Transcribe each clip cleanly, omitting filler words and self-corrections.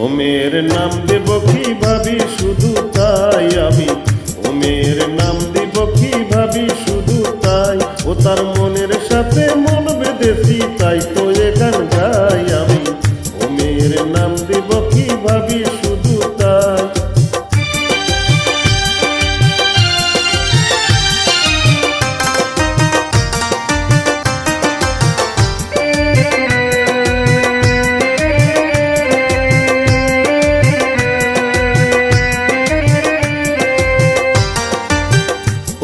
ও মেয়ের নাম দেব কি ভাবি শুধু তাই আমি, ও মেয়ের নাম দেব কি ভাবি শুধু তাই, ও তার মনের সাথে মন বেঁধেছি তাই তো এ গান গাই আমি, ও মেয়ের নাম দেব কি ভাবি শুধু তাই।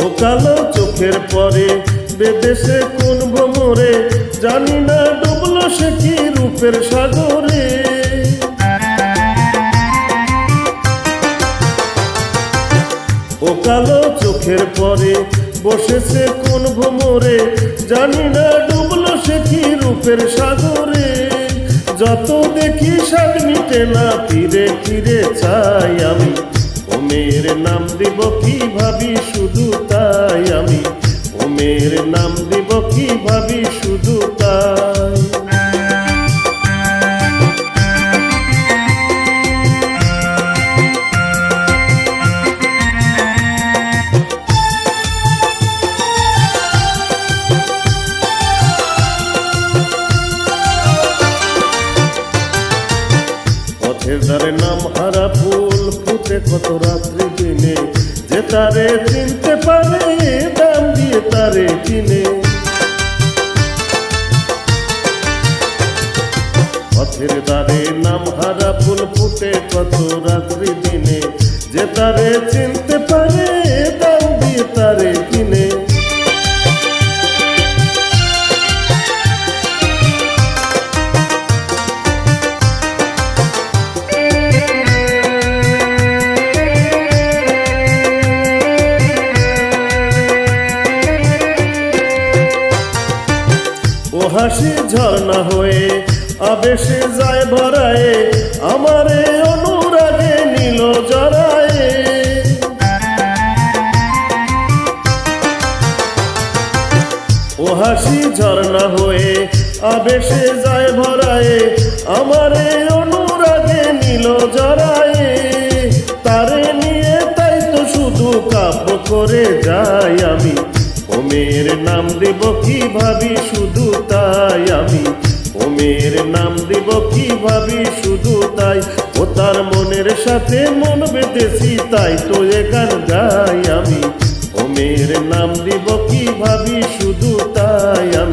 ও কালো চোখের পরে বেদেশে কোন ভ্রমরে, জানি না ডুবলো সে কি রূপের সাগরে। ও কালো চোখের পরে বসেছে কোন ভ্রমরে, জানি না ডুবলো সে কি রূপের সাগরে। যত দেখি স্বাদ মিটে না, ফিরে ফিরে চাই আমি, ও মেয়ের নাম দিব কি ভাবি শুধু তাই আমি, ও মেয়ের নাম দিব কি ভাবি শুধু তাই। পথের ধারে নাম হারা ফুল ফুটে কত রাত্রি দিনে, যে তারে চিনতে পারে দাম দিয়ে তারে কিনে। পথের ধারে নাম হারা ফুল ফুটে কত রাত্রি দিনে, যে তারে চিনতে পারে দাম দিয়ে তারে কিনে। ও হাসি ঝর্ণা হয়ে আবেশে যায় ভরায়ে, আমারে অনুরাগে নীল জড়ায়ে। ও হাসি ঝর্ণা হয়ে আবেশে যায় ভরায়ে, আমারে অনুরাগে নীল জড়ায়ে। তারে নিয়ে তাই তো শুধু কাব্য করে যাই আমি, ও মেয়ের নাম দেব কি ভাবি শুধু তাই আমি, ও মেয়ের নাম দেব কি ভাবি শুধু তাই, ও তার মনের সাথে মন বেঁধেছি তাই তো এ গান গাই আমি, ও মেয়ের নাম দেব কি ভাবি শুধু তাই আমি।